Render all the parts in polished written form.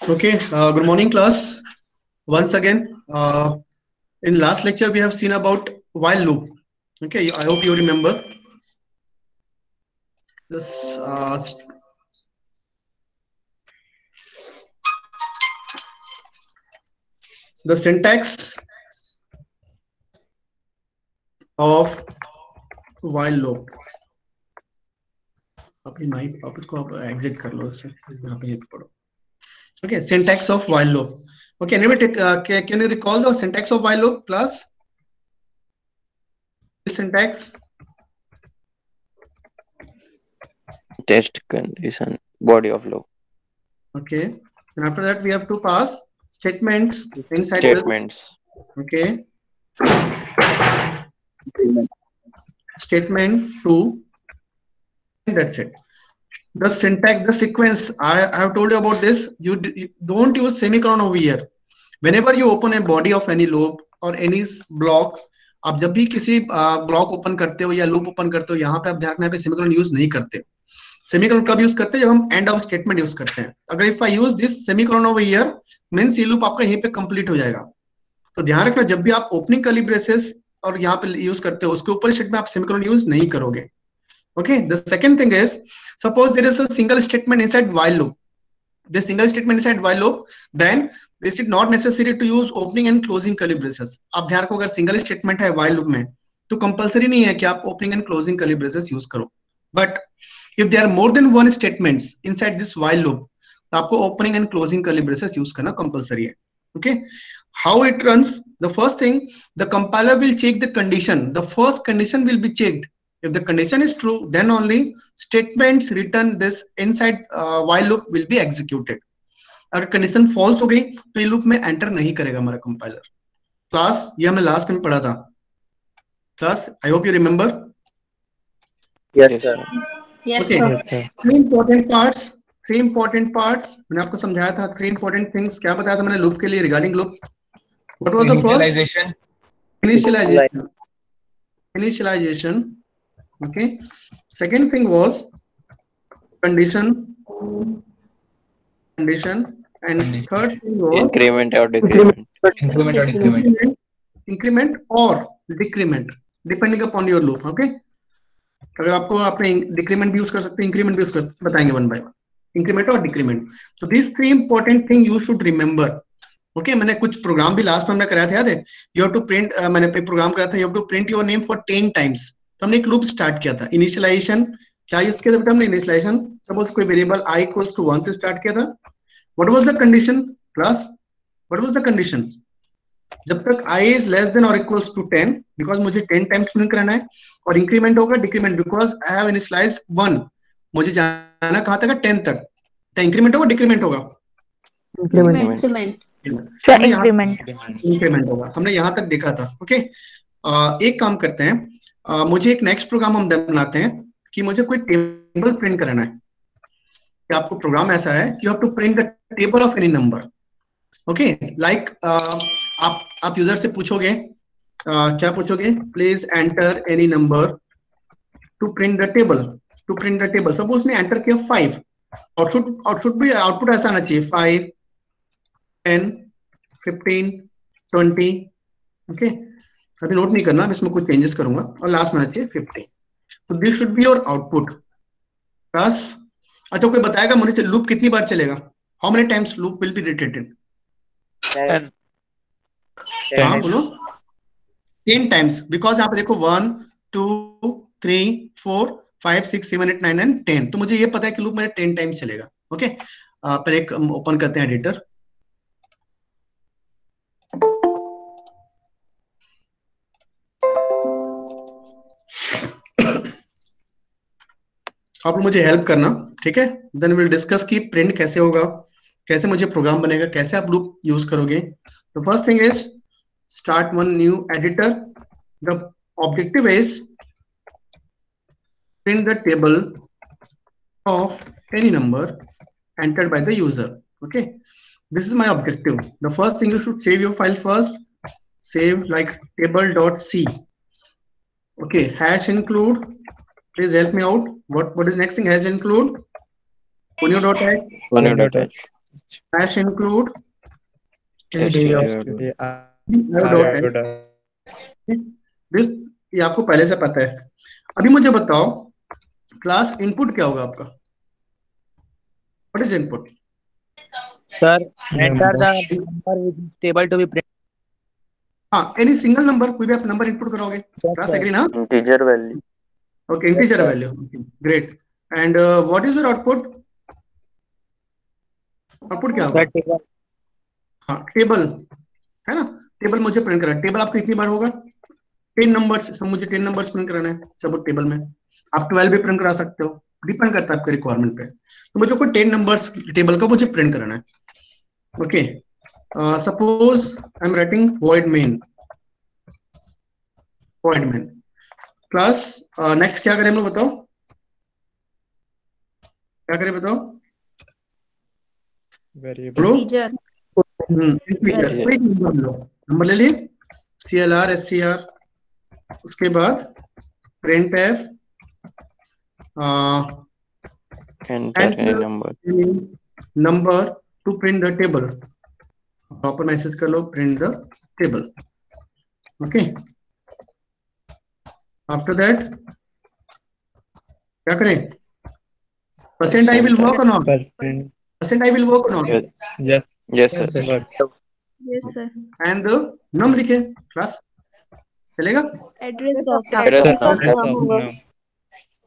Okay, good morning, class. Once again, in last lecture we have seen about while loop. Okay, I hope you remember this. The syntax of while loop. अपनी mic आप इसको आप exit कर लो इससे यहाँ पे पढ़ो. Okay, syntax of while loop. Okay, anybody can you recall the syntax of while loop, class? Syntax. Test condition, body of loop. Okay, and after that we have to pass statements inside Statements. this. Okay. Statement 2, and that's it. The syntax, the sequence, I have told you about this. You don't use semicolon over here. Whenever you open a body of any loop or any block, आप जब भी किसी block open करते हो या loop open करते हो, यहाँ पे आप ध्यान रखना है सेमीकोलन यूज नहीं करते. सेमीकोलन कब यूज करते हैं? जब हम एंड ऑफ स्टेटमेंट यूज करते हैं. अगर if I use this semicolon over here means ये लूप आपका यहीं पे कंप्लीट हो जाएगा. तो ध्यान रखना जब भी आप ओपनिंग कर्ली ब्रेसेस और यहाँ पे यूज करते हो उसके ऊपर स्टेटमेंट आप सेमीकोलन यूज नहीं करोगे. Okay, the second thing is, suppose there is a single statement inside while loop. The single statement inside while loop, then this is not necessary to use opening and closing curly braces. आप ध्यान रखो अगर single statement है while loop में तो compulsory नहीं है कि आप opening and closing curly braces use करो. But if there are more than one statements inside this while loop, तो आपको opening and closing curly braces use करना कंपलसरी है. Okay, how it runs? The first thing, the compiler will check the condition. The first condition will be checked. If the condition is true, then only statements written this inside while loop will be executed. अगर condition false हो गई तो ये loop में enter नहीं करेगा हमारा compiler. Class ये हमने लास्ट में पढ़ा था. Class I hope you remember. Yes, sir. Yes, Okay. sir. Three important parts मैंने आपको समझाया था. Three important things क्या बताया था मैंने लूप के लिए regarding loop. What was the first? Initialization. Okay. Second thing was condition, and third thing was Increment or decrement. increment or decrement depending upon your loop. Okay. अगर आपको आपने decrement भी यूज कर सकते हैं, इंक्रीमेंट भी यूज कर सकते हैं, बताएंगे वन बाय वन. इंक्रीमेंट और डिक्रीमेंट. तो this three important thing you should remember. Okay, मैंने कुछ प्रोग्राम भी लास्ट में हमने कराया था, याद है? यू हैव टू प्रिंट, मैंने पे प्रोग्राम कराया था, you have to print your name for 10 times. तो हमने एक लूप स्टार्ट किया था. इनिशियलाइजेशन क्या यूज किया था बेटा हमने? इनिशियलाइजेशन सपोज कोई वेरिएबल i इक्वल्स टू 1 से स्टार्ट किया था. What was the condition class? What was the condition? जब तक i इज लेस देन और इक्वल्स टू 10, बिकॉज मुझे 10 टाइम्स प्रिंट करना है. और इंक्रीमेंट होगा decrement, because I have initialised 1, मुझे जाना कहां तक है? 10 तक. तो इंक्रीमेंट होगा डिक्रीमेंट होगा? इंक्रीमेंट होगा. हमने यहां तक देखा था. ओके, एक काम करते हैं, मुझे एक नेक्स्ट प्रोग्राम हम बनाते हैं कि मुझे कोई टेबल प्रिंट करना है. कि आपको प्रोग्राम ऐसा है कि you have to print the table of any number. Okay, like आप यूजर से पूछोगे, क्या पूछोगे? Please enter any number to print the table. Suppose ने एंटर किया 5, और शुड भी आउटपुट ऐसा आना चाहिए 5, 10, 15, 20. ओके, अभी नोट नहीं करना, इसमें कुछ चेंजेस करूंगा, और लास्ट में आना चाहिए 15. तो this should be your output. बस. अच्छा, कोई बताएगा मुझे लूप कितनी बार चलेगा? How many times loop will be repeated? 10. हाँ बोलो. 10 टाइम्स, बिकॉज यहाँ पे देखो 1, 2, 3, 4, 5, 6, 7, 8, 9 एंड 10. तो मुझे ये पता है कि लूप मेरे 10 टाइम्स चलेगा. ओके, पहले एक ओपन करते हैं एडिटर. आप मुझे हेल्प करना, ठीक है? देन विल डिस्कस कि प्रिंट कैसे होगा, कैसे मुझे प्रोग्राम बनेगा, कैसे आप लूप यूज करोगे. The first thing is start one new editor. The objective is print the table of any number entered by the user. Okay, this is my objective. The first thing, you should save your file first. Save like table.c. Okay, hash include, please help me out. What is next thing? Hash include conio.h. Slash include std dot this, ये आपको पहले से पता है। अभी मुझे बताओ class input क्या होगा आपका? What is input? Sir, enter the number which is stable to be printed. हाँ, एनी सिंगल नंबर, कोई भी आप नंबर इनपुट करोगे। क्लास एग्री ना? integer value. Okay, integer value, great. And what is your output? Output क्या होगा? Sir, table. हाँ, table है ना, टेबल मुझे प्रिंट करना है। टेबल आपका कितनी बार होगा? 10 नंबर्स, सब मुझे 10 नंबर्स प्रिंट कराना है सब टेबल में। आप 12 भी प्रिंट करा सकते हो, डिपेंड करता है आपके रिक्वायरमेंट पे। तो मुझे कोई 10 नंबर्स टेबल का मुझे प्रिंट कराना है। Okay, suppose I am writing void main class. Next क्या करें हम लोग, बताओ क्या करें, बताओ। Integer. इंटीजर, कोई नंबर ले लिए, CLR SCR, उसके बाद printf Enter any number. number to print the table। Proper message कर लो, print the table। Okay, after that क्या करें? परसेंट आई विल वर्क और not? Percent I will work और not? Yes, sir. Yes, sir. And num लिखे class, चलेगा? Address of Address of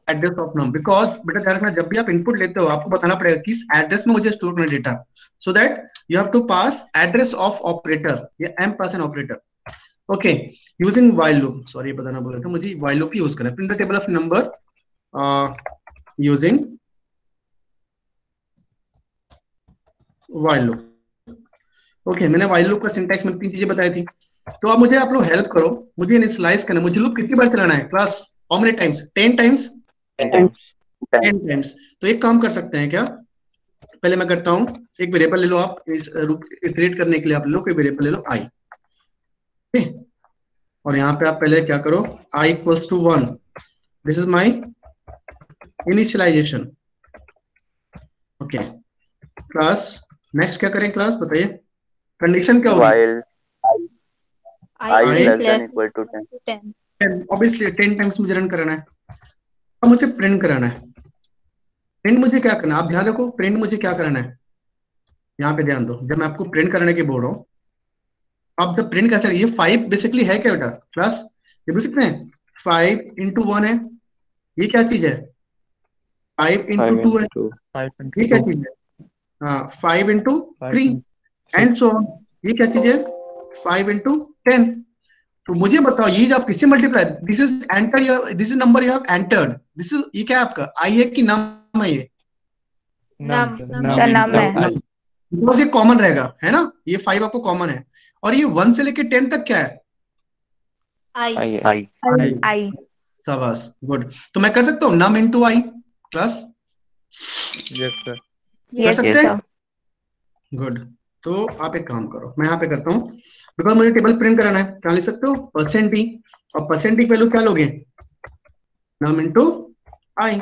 address of num, because बेटा ध्यान रखना, जब भी आप इनपुट लेते हो आपको बताना पड़ेगा किस एड्रेस में मुझे स्टोर करना data, so that you have to pass address of operator या एम% operator. Okay, using while loop, sorry बताना बोला था मुझे, व्हाइल लूप यूज करना है। Print the table of number using while loop. Okay, मैंने व्हाइल लूप का सिंटैक्स में 3 चीजें बताई थी। तो अब मुझे आप लोग हेल्प करो, मुझे इनिशियलाइज करना है। मुझे लूप कितनी बार चलाना है class? How many times? 10 times. 10 times. 10 times. तो एक काम कर सकते हैं क्या, पहले मैं करता हूं, एक वेरिएबल ले लो आप, इस इटरेट करने के लिए आप लो कोई वेरिएबल ले लो i, ठीक, और यहाँ पे आप पहले क्या करो, i equals to 1, this is my initialization. Okay class, next क्या करें क्लास, बताइए कंडीशन क्या होगी? While I I is less slash than equal to 10. 10. Obviously 10 times मुझे रन कराना है। अब मुझे प्रिंट कराना है। प्रिंट मुझे क्या करना है, आप ध्यान रखो, प्रिंट मुझे क्या कराना है, यहाँ पे ध्यान दो, जब मैं आपको प्रिंट करने की बोल रहा हूँ, आप जब प्रिंट कैसे, ये 5 बेसिकली है क्या बेटा क्लास, ये बोल सकते हैं 5 into 1 है, ये क्या चीज है? 5 into 2 है, ये क्या चीज है? हाँ, 5 into 3 एंड सो ऑन, ये क्या चीज है? 5 into 10। तो मुझे बताओ ये जो आप किससे multiply, this is enter, this is number you have entered, this is, ये क्या है आपका? आई है कि नम है? ये Num है। बिकॉज ये कॉमन रहेगा, है ना, ये 5 आपको कॉमन है, और ये 1 से लेके 10 तक क्या है? I. शाबाश, गुड। तो मैं कर सकता हूँ नम इनटू आई क्लास, कर Yes, सकते हैं? sir. गुड। तो आप एक काम करो, मैं यहाँ पे करता हूँ, बिकॉज मुझे टेबल प्रिंट कराना है, क्या लिख सकते हो? %d, और %d की वैल्यू क्या लोगे? नम इनटू आई,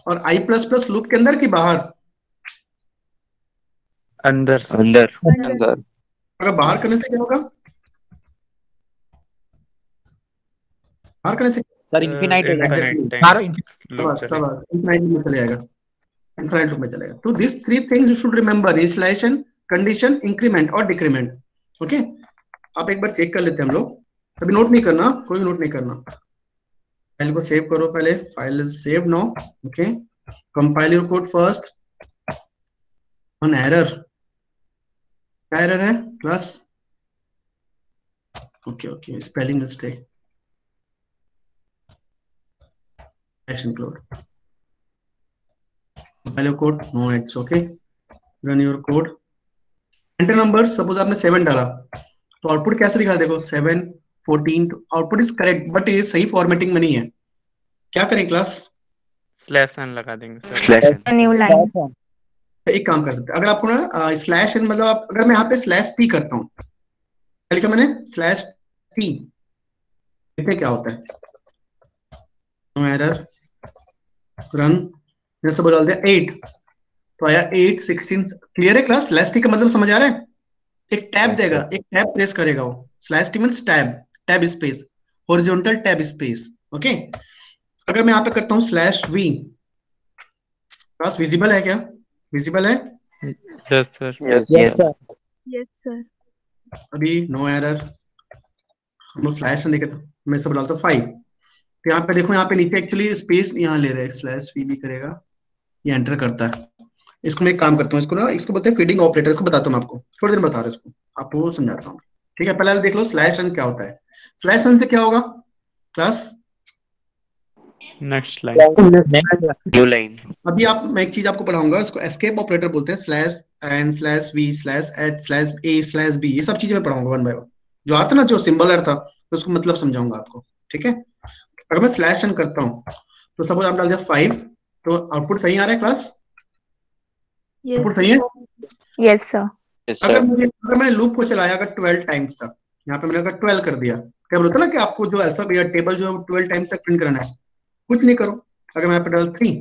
और i प्लस प्लस लूप के अंदर की बाहर? अंदर। अगर बाहर करने से क्या होगा? बाहर करने से सर इन्फिनाइट हो जाएगा। इनफाइनाइट में चले जाएगा, इनफाइनाइट लूप में चलेगा। तो this 3 things you should remember, initialization, condition, increment और डिक्रीमेंट। ओके, आप एक बार चेक कर लेते हैं हम लोग, अभी नोट नहीं करना, कोई नोट नहीं करना, फाइल को सेव करो पहले, file is save now. Okay, compile your code first. On error, क्या एरर है class? Okay, spelling mistake, include compile your code, no it's okay, run your code, enter number, suppose आपने 7 डाला, तो output कैसे दिखा? देखो 7 14, आउटपुट इज करेक्ट, बट ये सही फॉर्मेटिंग में नहीं है। क्या करें क्लास? /n लगा देंगे सर। New line. एक काम कर सकते हैं, अगर आपको ना स्लैश एन, मतलब आप, अगर मैं यहाँ पे /t करता हूँ, क्या लिखा मैंने? /t, देखते क्या होता है। नो एरर, रन, सब डाल दिया 8, तो आया 8 16। क्लियर है क्लास? स्लैश टी का मतलब समझ आ रहा है? एक टैब देगा, एक टैब प्रेस करेगा वो। Slash T means tab, tab space, horizontal tab space. Okay, अगर मैं यहाँ पे करता हूँ स्लैश वी, क्लास विजिबल है क्या? विजिबल है? Yes, sir. Yes, Yes, sir. sir. Yes, sir. अभी नो एरर, हम लोग स्लैश नहीं करते, मैं सब डालता हूँ 5। तो यहाँ पे देखो, यहाँ पे नीचे एक्चुअली स्पेस यहाँ ले रहे हैं, स्लैश वी भी करेगा, ये एंटर करता है। इसको मैं एक काम करता हूँ, इसको ना, इसको बोलते हैं फीडिंग ऑपरेटर। इसको बताता हूँ मैं आपको, थोड़ी देर में बता रहा हूँ इसको, आपको समझाता हूँ। ठीक है, पहले देख लो स्लैश एन क्या होता है। स्लैश एन से क्या होगा class? Next line. Next. New line. अभी आप, मैं एक चीज आपको पढ़ाऊंगा, इसको एस्केप ऑपरेटर बोलते हैं। Slash n slash v slash h slash a slash b, ये सब चीजें मैं पढ़ाऊंगा वन बाय वन। जो आता ना, जो सिंबल था, तो उसको मतलब समझाऊंगा आपको। ठीक है, अगर मैं स्लैश एन करता हूँ, तो सपोज आप डाल दिया 5, तो आउटपुट सही आ रहा है क्लास? Yes. आउटपुट सही है? Yes, sir. Yes, अगर sir. मैंने लूप को चलाया अगर 12 टाइम्स तक, यहाँ पे मैंने अगर 12 कर दिया, क्या बोलता ना कि आपको जो अल्फा या टेबल जो है 12 टाइम्स तक प्रिंट करना है, कुछ नहीं करो। अगर मैं यहाँ पे डाल 3,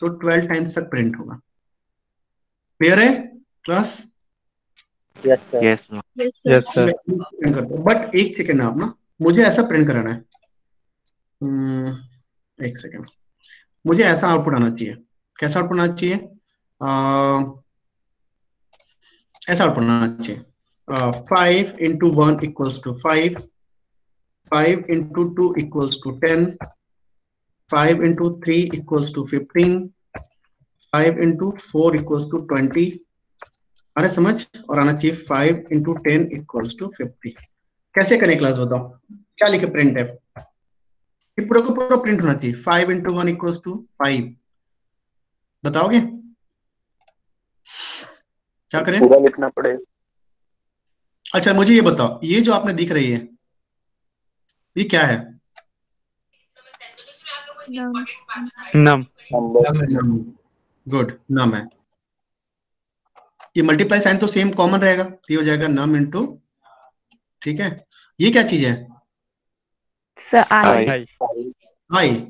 तो 12 टाइम्स तक प्रिंट होगा। क्लियर है class? Yes, sir. Yes, sir. Yes, sir. Yes, sir. Print करते हो, बट एक सेकेंड आप ना, मुझे ऐसा प्रिंट कराना है। एक सेकेंड, मुझे ऐसा आउटपुट आना चाहिए। कैसा आउटपुट आना चाहिए? ऐसा आउटपुट आना चाहिए। 5 into 1 equals to 5, 5 into 2 equals to 10, 5 into 3 equals to 15, 5 into 4 equals to 20। अरे समझ, और आना चाहिए 5 into 10 equals to 50। कैसे करें क्लास, बताओ क्या लिखे प्रिंट है? ये पूरा को पूरा प्रिंट होना चाहिए। 5 into 1 equals to 5, बताओगे क्या करें? पूरा लिखना पड़ेगा। अच्छा मुझे ये बताओ, ये जो आपने दिख रही है, ये क्या है? Num. Num. गुड, नम है। ये मल्टीप्लाई साइन तो सेम कॉमन रहेगा, तो ये हो जाएगा नम इंटू, ठीक है। ये क्या चीज है? Sir, I. I. आई,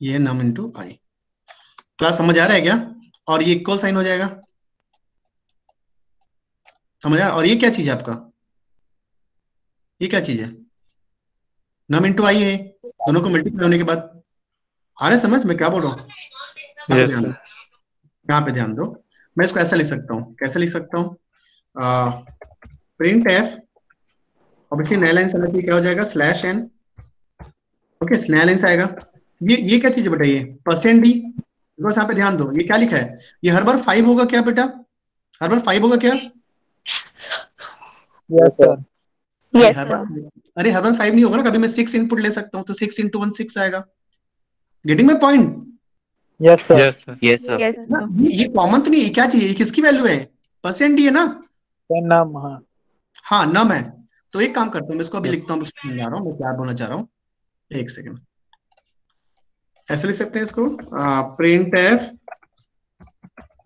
ये नम इंटू आई। क्लास समझ आ रहा है क्या? और ये इक्वल साइन हो जाएगा, समझ आ रहा? और ये क्या चीज है आपका? ये क्या चीज है? नम इंटू आई है, दोनों को मल्टीप्लाई होने के बाद। आ रहा है समझ मैं क्या बोल रहा हूँ? यहाँ पे Yes, ध्यान sir. दो, यहाँ पे ध्यान दो। मैं इसको ऐसा लिख सकता हूँ, कैसे लिख सकता हूँ? प्रिंट एफ, ऑब्वियसली नया लाइन से क्या हो जाएगा? Slash n. ओके, नया लाइन से आएगा। ये क्या चीज है बेटा? ये परसेंट डी। बस यहाँ पे ध्यान दो, ये क्या लिखा है? ये हर बार 5 होगा क्या बेटा? हर बार 5 होगा क्या? Yes, sir. अरे Yes, हर sir. बार, अरे हर बार 5 नहीं होगा ना, कभी मैं 6 इनपुट ले सकता हूँ, तो 6 into 1 6 आएगा। Getting my point? Yes, sir. Yes, sir. Yes, sir. Yes, ना, sir. ये कॉमन तो नहीं है, क्या चीज है? ये किसकी वैल्यू है? परसेंट डी है ना? Then num. हाँ. हाँ नम है। तो एक काम करता हूँ, मैं इसको अभी Yes. लिखता हूँ, समझा रहा हूँ मैं क्या बोलना चाह रहा हूँ। एक सेकेंड, ऐसे लिख सकते हैं इसको, प्रिंट एफ,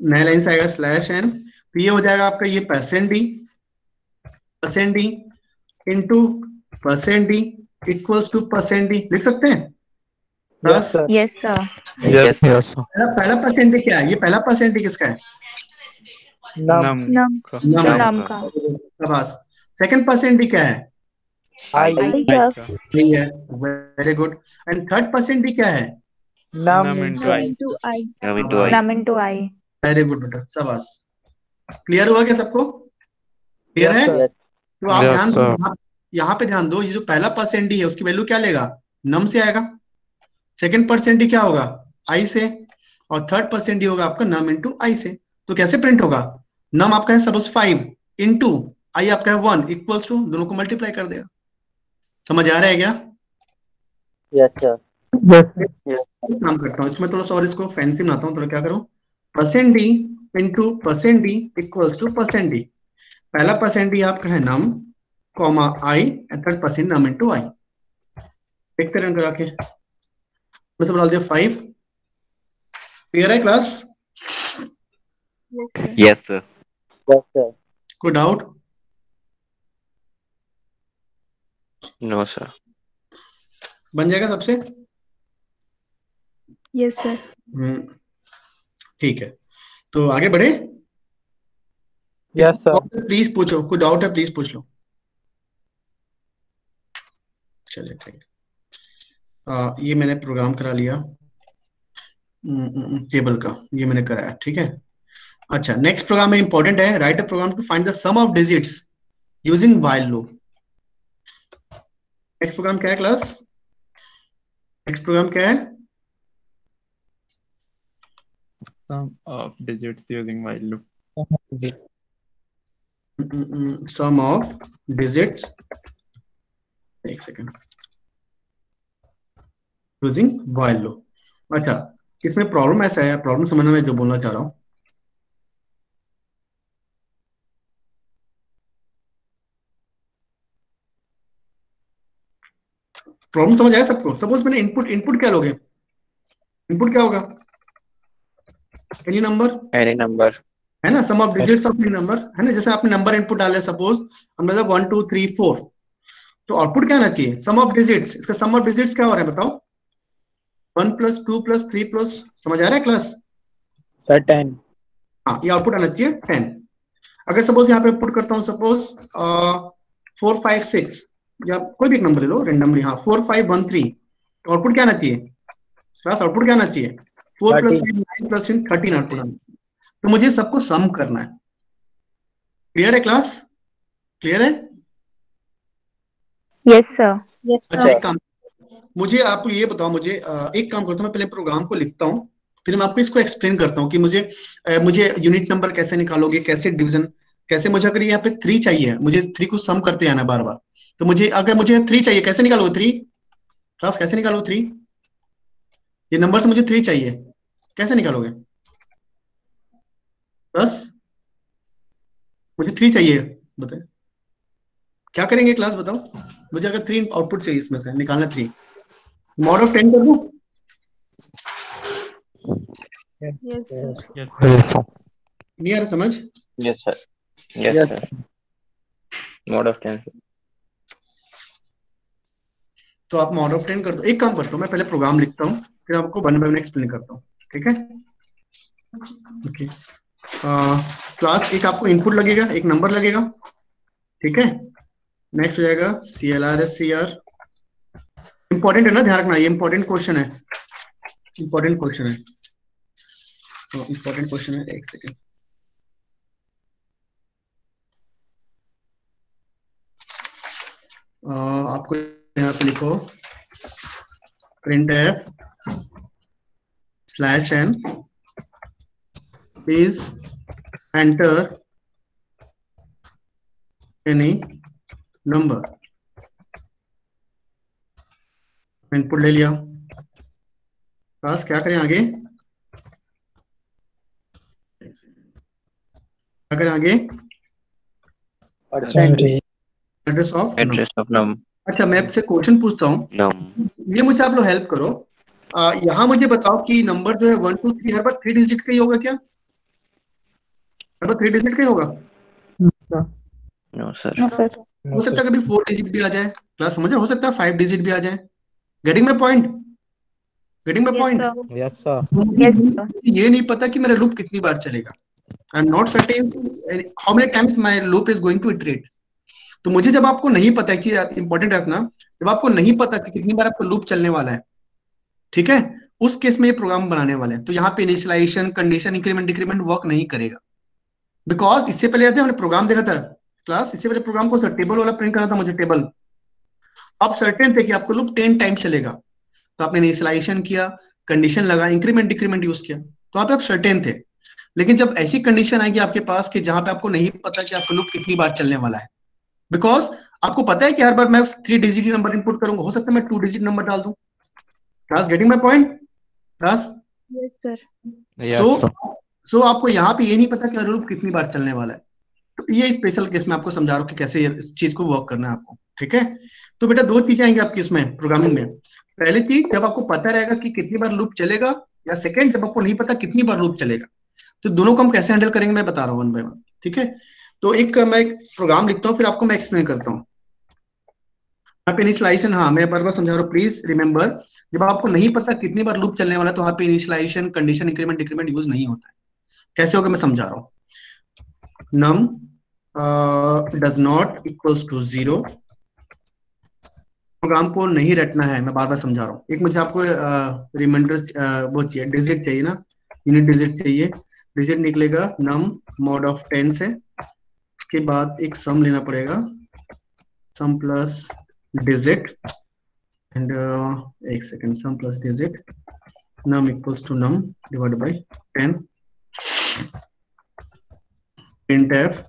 नया लाइन से आएगा स्लैश एन, तो ये हो जाएगा आपका ये percent D into percent D equals to percent D. लिख सकते हैं Yes, plus sir. Yes, sir. Yes, Yes, sir. पहला परसेंट डी क्या है? ये पहला परसेंट डी किसका है? Num. Num. Num. का. नम है। Num का. शाबाश। सेकंड परसेंट डी क्या है? I. I I का. का. नहीं है, very good. And third percent D क्या है? Num Num into into Num I. into I. num into I. Num into I. Very good बेटा, शाबाश। क्लियर हुआ क्या सबको? क्लियर Yes, है? sir. तो आप Yes, ध्यान दो, sir. यहाँ पे ध्यान दो, ये जो पहला परसेंट डी है उसकी वैल्यू क्या लेगा? नम से आएगा। सेकंड परसेंट डी क्या होगा? आई से। और थर्ड परसेंट डी होगा आपका नम इंटू आई से। तो कैसे प्रिंट होगा? नम आपका है सपोज 5 इंटू आई आपका है 1 इक्वल्स टू, दोनों को मल्टीप्लाई कर देगा। समझ आ रहा है क्या? Yes, sir. Yes, sir. एक काम करता हूँ इसमें थोड़ा सा और इसको फैंसी बनाता हूँ, थोड़ा क्या करूँ? Percent D into percent D equals to percent D. पहला परसेंट डी आपका है num comma I, and third percent num into I. देखते रन करा के मैं तो डाल दिया 5। क्लियर है class? Yes, sir. Yes, sir. Yes, sir. कोई डाउट? No, sir. बन जाएगा सबसे? Yes, sir. ठीक है। तो आगे बढ़े। Yes, sir. प्लीज पूछो, कोई डाउट है प्लीज पूछ लो। चलिए ठीक। ये मैंने प्रोग्राम करा लिया टेबल का, ये मैंने कराया, ठीक है। अच्छा, नेक्स्ट प्रोग्राम में इंपॉर्टेंट है, write a program to find the sum of digits using while loop. Next program क्या है क्लास? नेक्स्ट प्रोग्राम क्या है? Sum of digits using while loop. Sum of digits, एक सेकेंड, यूजिंग व्हाइल लूप। अच्छा, इसमें problem ऐसा है, problem समझना मैं जो बोलना चाह रहा हूं। प्रॉब्लम समझ आया सबको? सपोज मैंने इनपुट, इनपुट क्या लोगे? इनपुट क्या होगा? Any number, Any number. है ना, sum of digits of any number, है ना। जैसे आपने नंबर इनपुट डाले, सपोज हम मतलब 1 2 3 4, तो आउटपुट क्या आना चाहिए? सम ऑफ डिजिट्स। इसका सम ऑफ डिजिट्स क्या हो रहा है बताओ? 1 + 2 + 3 +, समझ आ रहा है क्लास? Sir, 10. हाँ, ये आउटपुट आना चाहिए 10। अगर सपोज यहाँ पे पुट करता हूँ, सपोज 4 5 6, या कोई भी एक नंबर ले लो रेंडमली, हाँ 4 5 1 3, आउटपुट क्या आना चाहिए क्लास? आउटपुट क्या आना चाहिए? 4 + 5 9 + 3 13 आउटपुट आना चाहिए। तो मुझे सबको सम करना है। क्लियर है क्लास? क्लियर है? Yes, sir. अच्छा, एक काम, मुझे आप ये बताओ, मुझे एक काम करता हूँ, मैं पहले प्रोग्राम को लिखता हूँ, फिर मैं आपको इसको एक्सप्लेन करता हूँ कि मुझे यूनिट नंबर कैसे निकालोगे, कैसे डिवीजन, कैसे। मुझे अगर यहाँ पे 3 चाहिए, मुझे 3 को सम करते आना बार बार, तो मुझे अगर मुझे 3 चाहिए, कैसे निकालोगे 3 क्लास? कैसे निकालोगे 3? ये नंबर से मुझे 3 चाहिए, कैसे निकालोगे? बस मुझे 3 चाहिए, बताए क्या करेंगे क्लास, बताओ। मुझे अगर 3 आउटपुट चाहिए, इसमें से निकालना 3, मॉड ऑफ 10 कर दूं? Yes, sir. Yes, sir. नहीं आ रहा समझ? Yes, sir. Yes, Yes. sir. Mode of 10. तो आप मॉड ऑफ 10 कर दो। एक काम करता हूँ, मैं पहले प्रोग्राम लिखता हूँ, फिर आपको 1 बाय 1 एक्सप्लेन करता हूँ, ठीक है? ओके। क्लास, एक आपको इनपुट लगेगा, एक नंबर लगेगा, ठीक है। नेक्स्ट हो जाएगा CLR इंपॉर्टेंट है ना, ध्यान रखना, ये इंपॉर्टेंट क्वेश्चन है, इंपॉर्टेंट क्वेश्चन है, तो इंपॉर्टेंट क्वेश्चन है। एक सेकेंड, आपको यहाँ पे लिखो printf/n please enter any number। Input ले लिया, क्लास क्या करें आगे? क्या करें आगे? Address of number. Address of num. अच्छा, मैं आपसे क्वेश्चन पूछता हूँ, Num. ये मुझे आप लोग हेल्प करो। यहाँ मुझे बताओ कि नंबर जो है 1 2 3 हर बार 3 डिजिट का ही होगा क्या? हर बार 3 डिजिट का ही होगा? No, sir. No, sir. हो सकता है कभी 4 डिजिट भी आ जाए, क्लास समझ रहे हो? हो सकता है 5 डिजिट भी आ जाए। Getting my point? Getting my Yes, point? sir. Yes, sir. Yes, sir. ये नहीं पता कि मेरा लूप कितनी बार चलेगा। I am not certain how many times my loop is going to iterate. तो मुझे, जब आपको नहीं पता, एक चीज इंपॉर्टेंट रखना, जब आपको नहीं पता कि कितनी बार आपको लूप चलने वाला है, ठीक है, उस केस में ये प्रोग्राम बनाने वाले हैं, तो यहाँ पे initialization, condition, increment, decrement work नहीं करेगा। बिकॉज इससे पहले याद है हमने प्रोग्राम देखा था क्लास, इससे पहले प्रोग्राम को टेबल वाला प्रिंट करना था मुझे, टेबल। आप सर्टेन थे कि आपको लूप 10 टाइम चलेगा, तो आपने इनिशियलाइजेशन किया, कंडीशन लगा, इंक्रीमेंट डिक्रीमेंट यूज किया, तो वहां पे आप सर्टेन थे। लेकिन जब ऐसी कंडीशन आएगी आपके पास कि जहां पे आपको नहीं पता कि आपका लूप कितनी बार चलने वाला है, बिकॉज आपको पता है कि हर बार मैं 3 डिजिट नंबर इनपुट करूंगा, हो सकता है मैं 2 डिजिट नंबर डाल दूं। Class getting my point class? Yes, sir. Yes, सो आपको यहाँ पे ये नहीं पता कि लूप कितनी बार चलने वाला है, तो ये स्पेशल केस में आपको समझा रहा हूँ कि कैसे इस चीज को वर्क करना है आपको, ठीक है। तो बेटा 2 चीजें आएंगी आपकी इसमें प्रोग्रामिंग में। पहली चीज, जब आपको पता रहेगा कि कितनी बार लूप चलेगा, या सेकंड, जब आपको नहीं पता कितनी बार लूप चलेगा। तो दोनों को हम कैसे हैंडल करेंगे मैं बता रहा हूँ 1 बाय 1, ठीक है। तो मैं एक प्रोग्राम लिखता हूँ, फिर आपको मैं एक्सप्लेन करता हूँ। यहाँ पे इनिशियलाइजेशन, हाँ मैं बार बार समझा रहा हूँ, प्लीज रिमेंबर, जब आपको नहीं पता कितनी बार लूप चलने वाला है, तो वहाँ पे initialization, condition, increment, decrement use नहीं होता है। कैसे होगा मैं समझा रहा हूँ. num does not equals to 0. Programme को नहीं रटना है, मैं बार बार समझा रहा हूँ. एक मुझे आपको रिमाइंडर वो चाहिए, डिजिट चाहिए ना, यूनिट डिजिट चाहिए. डिजिट निकलेगा num mod of 10 से. उसके बाद एक सम लेना पड़ेगा, सम प्लस डिजिट एंड एक second, sum plus digit num equals to num divided by 10. printf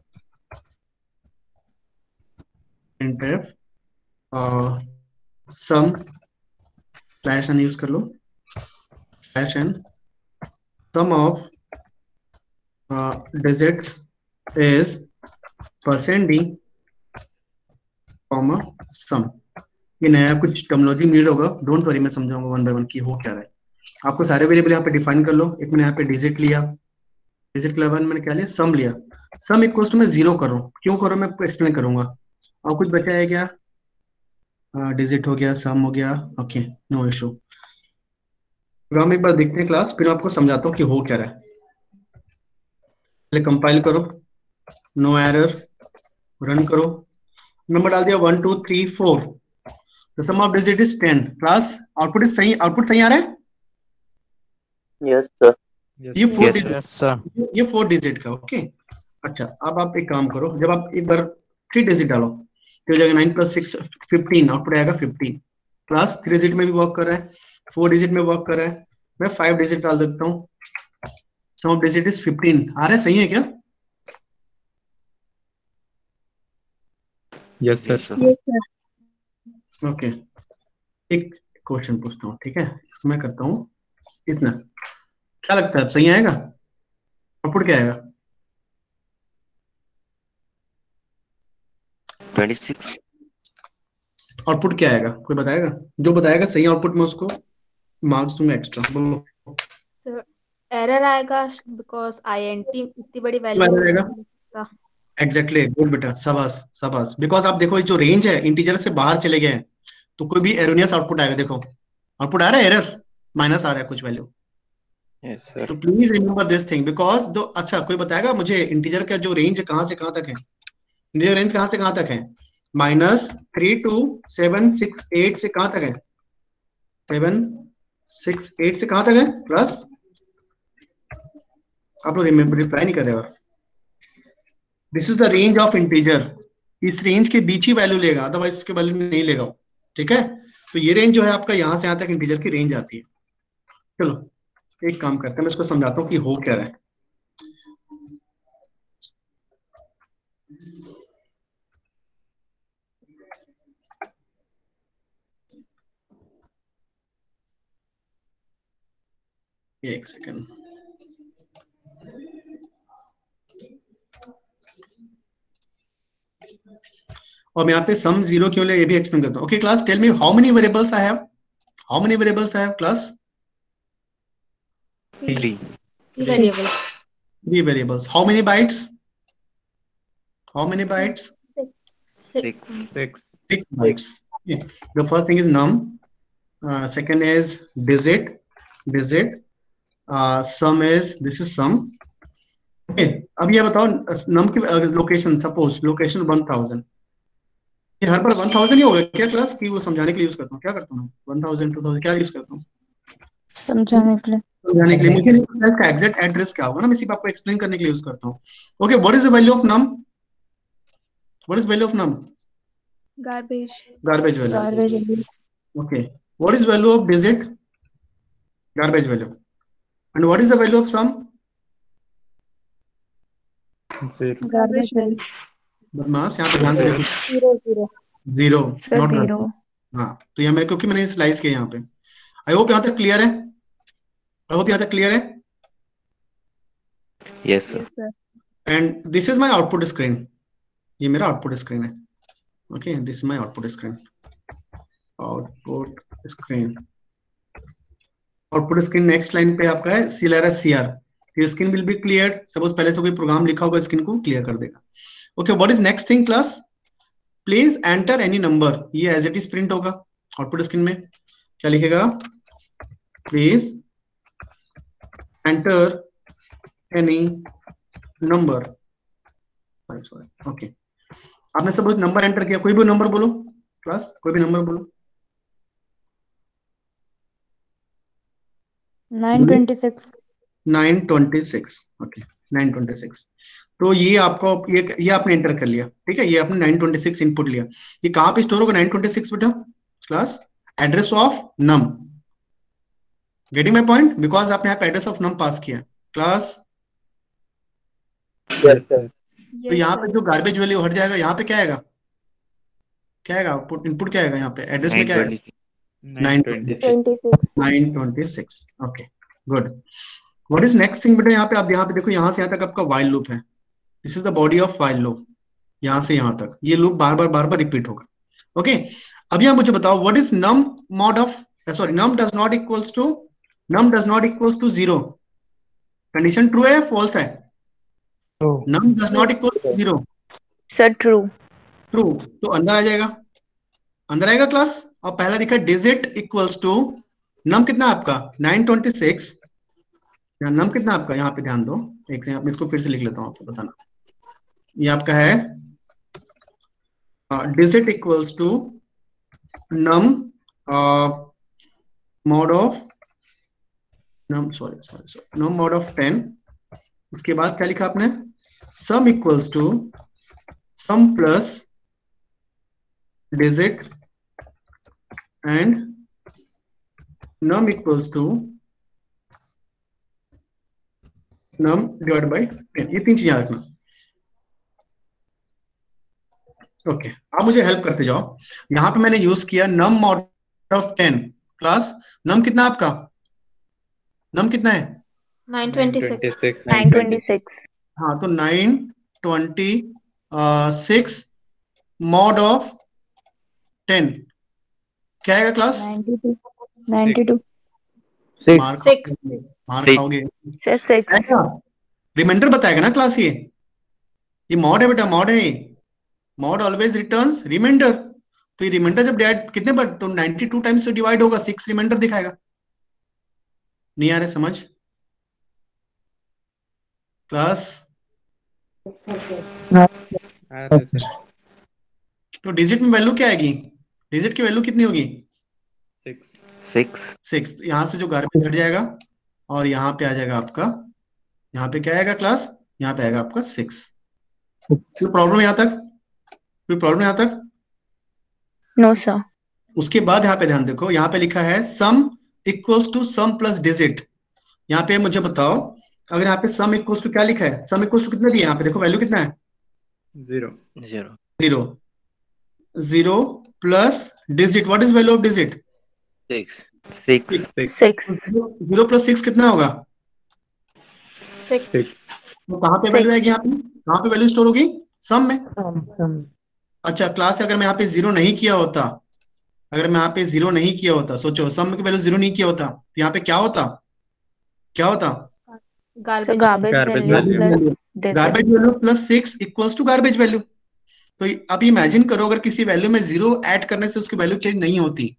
sum slash n use कर लो, slash n sum of digits is %d comma sum. ये नया कुछ टर्मिनोलॉजी नीड होगा, don't worry, मैं समझाऊंगा one by one की हो क्या रहा है. आपको सारे वेरिएबल यहाँ पे डिफाइन कर लो. एक मैंने यहाँ पे डिजिट लिया, डिजिट के अलावा मैंने क्या लिया, सम लिया. सम इक्वल्स टू मैं 0 करूँ, क्यों करूँ मैं आपको एक्सप्लेन करूंगा. और कुछ बचा है क्या, डिजिट हो गया, सम हो गया, ओके नो इशू. हम एक बार देखते हैं क्लास, फिर आपको समझाता हूँ कि हो क्या रहा है. पहले कंपाइल करो, नो एरर, रन करो. नंबर डाल दिया 1 2 3 4. The sum of digit is 10. Class output is सही, आउटपुट सही आ रहा है. Yes, sir. ये 4 Yes, डिजिट, यस सर. ये 4 डिजिट का. ओके अच्छा, अब आप एक काम करो, जब आप एक बार 3 डिजिट डालो तो हो जाएगा 9 + 6 15, आउटपुट आएगा 15. क्लास 3 डिजिट में भी वर्क कर रहा है, 4 डिजिट में वर्क कर रहा है. मैं 5 डिजिट डाल देता हूँ, सम ऑफ डिजिट इज 15. आ रहा है, सही है क्या? Yes, sir. Yes, sir. Okay एक क्वेश्चन पूछता हूँ, ठीक है, इसको मैं करता हूँ इतना. क्या लगता है सही आएगा? आउटपुट क्या आएगा? 26. आउटपुट क्या आएगा, कोई बताएगा? जो बताएगा सही आउटपुट में उसको मार्क्स दूंगा एक्स्ट्रा. बोलो. सर एरर आएगा बिकॉज INT इतनी बड़ी क्यों वैल्यू error आएगा? एग्जैक्टली, गुड बेटा, शाबाश शाबाश. बिकॉज आप देखो जो रेंज है इंटीजर से बाहर चले गए हैं, तो कोई भी एरोनियस आउटपुट आएगा. देखो आउटपुट आ रहा है एरर, माइनस आ रहा है कुछ वैल्यू. Yes, sir. तो please remember this thing, because दो. अच्छा कोई बताएगा मुझे इंटीजर का जो रेंज कहाँ से कहाँ तक है? इंटीजर रेंज कहाँ से कहाँ तक है? -3 to 7 6 8 से कहाँ तक है? 7 6 8 से कहाँ तक है? प्लस आप लोग रिप्लाई नहीं कर रहे. और this is the range of integer. इस रेंज के बीच ही वैल्यू लेगा, अदरवाइज इसके वैल्यू नहीं लेगा, ठीक है. तो ये रेंज जो है आपका, यहाँ से यहाँ तक इंटीजर की रेंज आती है. चलो एक काम करते हैं, मैं इसको समझाता हूँ कि हो क्या रहा है. एक सेकेंड. और मैं यहाँ पे सम 0 क्यों ले ये भी एक्सप्लेन करता हूँ. Okay class, tell me how many variables I have, how many variables I have class? 3. 3 variables. 3 variables. How many bytes? How many bytes? 6. 6. 6 bytes. Okay. The first thing is num. Second is digit. Sum is, this is sum. Okay. अब ये बताओ num की location, suppose location 1000. ये हर बार 1000 ही होगा क्या class की? वो समझाने के लिए यूज करता हूँ. क्या करता हूँ? 1000 2000 क्या यूज करता हूँ? समझाने के लिए. समझाने के लिए. मुझे नहीं पता इसका एग्जैक्ट एड्रेस क्या होगा ना, मैं सिर्फ आपको एक्सप्लेन करने के लिए यूज करता हूँ. Okay, what is the value of num? What is value of num? Garbage. Garbage value. Garbage. Okay. What is value of digit? Garbage value. And what is the value of sum? 0. Garbage value. बदमाश, यहाँ पे ध्यान से देखो. 0 0. Not 0. हाँ, तो यहाँ मेरे, क्योंकि मैंने स्लाइस किया यहाँ पे. आई होप यहाँ तक क्लियर है. आई होप यहाँ तक क्लियर है. Yes, sir. Yes, sir. And this is my output screen. ये मेरा आउटपुट स्क्रीन है. Okay, this is my output screen. Output screen. Output screen next line पे आपका है CR. Your skin will be cleared. Suppose पहले से कोई programme लिखा होगा, स्क्रीन को क्लियर कर देगा. Okay, what is next thing class? Please enter any number. ये एज इट इज प्रिंट होगा आउटपुट स्क्रीन में. क्या लिखेगा? Please enter any number, okay, आपने सपोज नंबर एंटर किया, कोई भी नंबर बोलो क्लास, कोई भी नंबर बोलो। 926. 926, ओके 926। तो ये आपको ये आपने एंटर कर लिया, ठीक है, ये आपने 926 इनपुट लिया। ये कहाँ पे स्टोर होगा 926 बेटा class? Address of num. Getting my point? Because आपने यहाँ पे एड्रेस ऑफ नम पास किया क्लास। Yes, sir. तो यहाँ पे जो गार्बेज वैल्यू हट जाएगा, यहाँ पे क्या आएगा, क्या आएगा आउटपुट, इनपुट क्या आएगा यहाँ पे एड्रेस में, क्या आएगा 926. 926, okay good. What is next thing बेटा? यहाँ पे देखो, यहाँ से यहाँ तक आपका वाइल लूप है। This is the body of while loop. यहाँ से यहाँ तक ये लूप बार बार रिपीट होगा, ओके। अब यहाँ मुझे बताओ what is num mod of, sorry, num does not equals to 0। Condition true है फॉल्स है? नम does not equal to 0, Sir, true. True. तो अंदर आ जाएगा, अंदर आएगा क्लास। और पहला दिखा डिजिट इक्वल्स टू नम कितना आपका 926। यहाँ नम कितना आपका, यहाँ पे ध्यान दो, एक मैं इसको फिर से लिख लेता हूँ आपको बताना। ये आपका है digit equals to num mod of num, sorry num mod of 10। उसके बाद क्या लिखा आपने, sum equals to sum plus digit and num equals to num divided by 10। ये 3 चीजें याद रखना, ओके। आप मुझे हेल्प करते जाओ। यहाँ पे मैंने यूज किया num mod of 10 class. num कितना आपका, num कितना है 926. 926. हाँ, तो 926 mod of 10 क्या आएगा क्लास? 92. 92. मार्क 6. खाओगे। Sir, 6. रिमाइंडर बताएगा ना क्लास, ये मॉड है बेटा, मॉड है। Mod always returns remainder. तो ये रिमाइंडर जब डिवाइड कितने पर, तो 92 टाइम्स से डिवाइड होगा, 6 रिमाइंडर दिखाएगा। नहीं आ रहा समझ क्लास? तो डिजिट में वैल्यू क्या आएगी, डिजिट की वैल्यू कितनी होगी 6। तो यहाँ से जो गार्बेज हट जाएगा और यहाँ पे आ जाएगा आपका, यहाँ पे क्या आएगा क्लास, यहाँ पे आएगा आपका 6। कोई प्रॉब्लम यहाँ तक, कोई प्रॉब्लम यहाँ तक? No, sir. उसके बाद यहाँ पे ध्यान देखो, यहाँ पे लिखा है sum equals to sum plus digit. यहाँ पे मुझे बताओ, अगर यहाँ पे सम इक्वल्स टू क्या लिखा है, सम इक्वल्स टू कितना दिया, यहाँ पे देखो वैल्यू कितना है 0 plus digit. What is value of digit 6. 6. 0 plus 6 कितना होगा 6. तो कहाँ पे वैल्यू आएगी, यहाँ पे कहाँ पे वैल्यू स्टोर होगी, सम में। अच्छा क्लास, अगर मैं यहाँ पे 0 नहीं किया होता, अगर मैं यहाँ पे 0 नहीं किया होता, सोचो सम की वैल्यू 0 नहीं किया होता, तो यहाँ पे क्या होता, क्या होता? So, Garbage. garbage Garbage value value. plus digit. Garbage value plus 6 equals to garbage value. तो अब इमेजिन करो, अगर किसी वैल्यू में 0 ऐड करने से उसकी वैल्यू चेंज नहीं होती,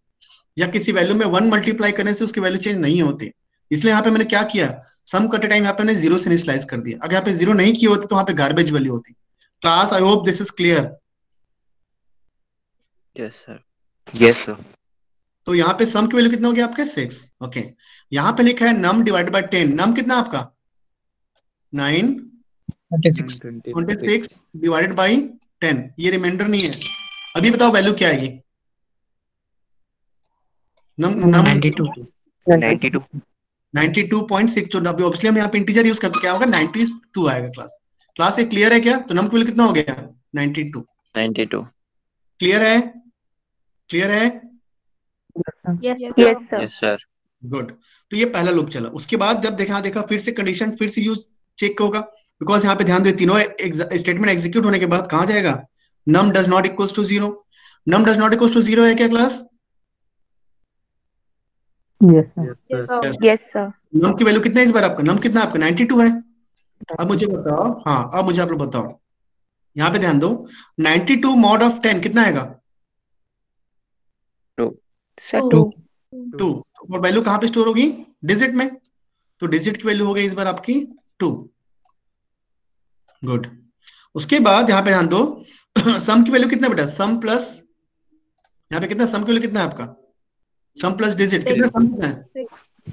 या किसी वैल्यू में 1 मल्टीप्लाई करने से उसकी वैल्यू चेंज नहीं होती। इसलिए यहाँ पे मैंने क्या किया, सम करते टाइम यहाँ पे मैंने 0 से इनिशियलाइज कर दिया। अगर यहाँ पे 0 नहीं किए होते तो वहाँ पे गार्बेज वैल्यू होती। Class, I hope this is clear. Yes, sir. तो यहाँ पे सम की वैल्यू कितना हो गया आपके 6, ओके। यहाँ पे लिखा है नम डिवाइडेड बाय 10। नम कितना आपका 926 डिवाइडेड बाय 10। ये रिमाइंडर नहीं है। अभी बताओ वैल्यू क्या आएगी, नम 92.6। तो अभी ऑब्वियसली हम यहाँ पे इंटीजर यूज करते, क्या होगा 92 आएगा क्लास। क्लास ये क्लियर है क्या? तो नम की वैल्यू कितना हो गया 92। 92. क्लियर है, क्लियर है, Yes. Yes, sir. Yes, sir. Good. तो ये पहला लूप चला। उसके बाद जब देखा फिर से कंडीशन फिर से यूज चेक होगा, बिकॉज यहाँ पे ध्यान दो, तीनों स्टेटमेंट एग्जीक्यूट होने के बाद कहाँ जाएगा, num does not equals to 0। Num does not equals to 0 है क्या class? Yes, sir. Yes, sir. Num की वैल्यू कितना है इस बार आपका, नम कितना आपका 92 है। अब मुझे बताओ, हाँ अब मुझे आप लोग बताओ, यहाँ पे ध्यान दो, 92 मॉड ऑफ 10 कितना आएगा 2. Sir, 2. 2। और वैल्यू कहाँ पे स्टोर होगी, डिजिट में। तो डिजिट की वैल्यू हो गई इस बार आपकी 2। गुड। उसके बाद यहाँ पे ध्यान दो सम की वैल्यू कितना बेटा, सम प्लस, यहाँ पे कितना सम की वैल्यू कितना है आपका, सम प्लस डिजिट Six. कितना, सम कितना है,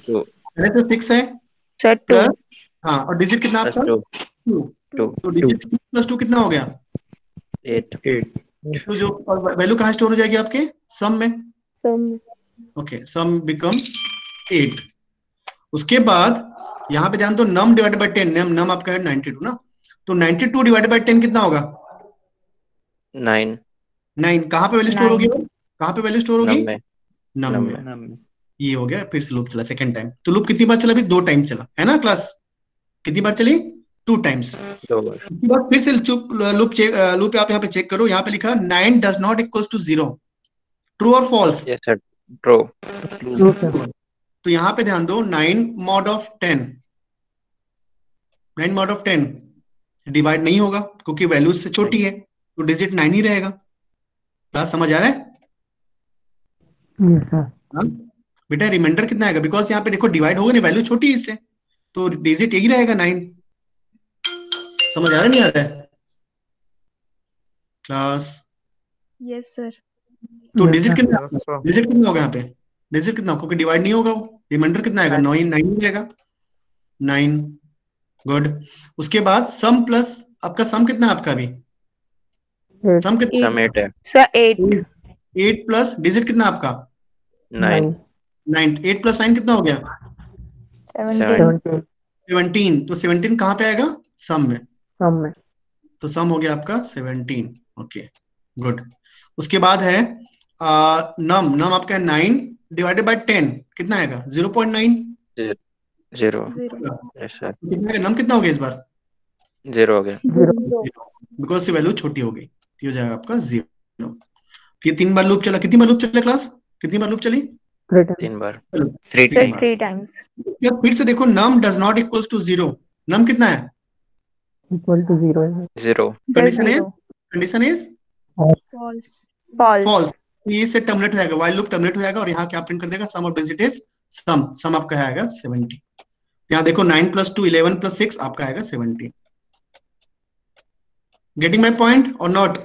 टू पहले तो 6 है Sir, 2. प्लस, हाँ और डिजिट कितना प्लस आपका, टू 2, टू तो डिजिट 6 प्लस 2 कितना हो गया, 8 8. तो जो वैल्यू कहाँ स्टोर हो जाएगी आपके सम में, Sum. Okay some become 8। उसके बाद यहाँ पे ध्यान दो नम डिवाइडेड बाय 10, नम आपका है 92 ना, तो 92 डिवाइडेड बाय 10 कितना होगा, 9 9। कहाँ पे वैल्यू स्टोर होगी, कहाँ पे वैल्यू स्टोर होगी, नम में नम नम में। में ये हो गया, फिर से लूप चला सेकंड टाइम, तो लूप कितनी बार चला, अभी 2 टाइम चला है ना क्लास, कितनी बार चली, 2 टाइम्स। 2 बार उसके बाद फिर से लूप आप यहाँ पे चेक करो, यहाँ पे लिखा 9 does not equals to 0, true और फॉल्स, यस सर ट्रू तो यहाँ पे ध्यान दो 9 mod of 10, 9 mod of 10 divide नहीं होगा क्योंकि वैल्यू से छोटी है, तो डिजिट 9 ही रहेगा। क्लास समझ आ रहा है, हाँ? बेटा रिमाइंडर कितना आएगा, बिकॉज यहाँ पे देखो डिवाइड होगा नहीं, वैल्यू छोटी है इससे, तो डिजिट यही रहेगा 9। समझ आ रहा नहीं आ रहा है क्लास, Yes, sir. तो डिजिट कितना, Yes, sir. डिजिट कितना होगा यहाँ पे, डिजिट कितना, क्योंकि डिवाइड नहीं होगा वो, रिमाइंडर कितना आएगा, 9 ही रहेगा 9। गुड। उसके बाद सम प्लस, आपका सम कितना है आपका अभी, सम कितना, सम 8 है Sir, 8. 8 प्लस डिजिट कितना आपका 9 9, 8 प्लस 9 कितना हो गया 17. 17, तो 17 कहाँ पे आएगा, सम में, तो सम हो गया आपका 17। Okay good. उसके बाद है नम आपका 9 डिवाइडेड बाय 10 कितना आएगा 0.9, 0 Zero. यस सर कितना आएगा, नम कितना हो गया इस बार, 0 हो गया बिकॉज से वैल्यू छोटी हो गई, तो ये हो जाएगा आपका 0। ये 3 बार लूप चला, कितनी बार लूप चला क्लास, कितनी बार लूप चली, 3 बार चलो 3 Sir, टाइम 3 times. यार फिर से देखो num does not equals to 0, num कितना है, 0 condition is, 0. Condition is False. False. False, ये से टर्मिनेट हो जाएगा, व्हाइल लूप टर्मिनेट हो जाएगा, और यहाँ क्या प्रिंट कर देगा, सम ऑफ डिजिट इज सम, सम आपका आएगा 70। यहाँ देखो 9 प्लस 2 11 प्लस 6 आपका आएगा 70। गेटिंग माई पॉइंट और not,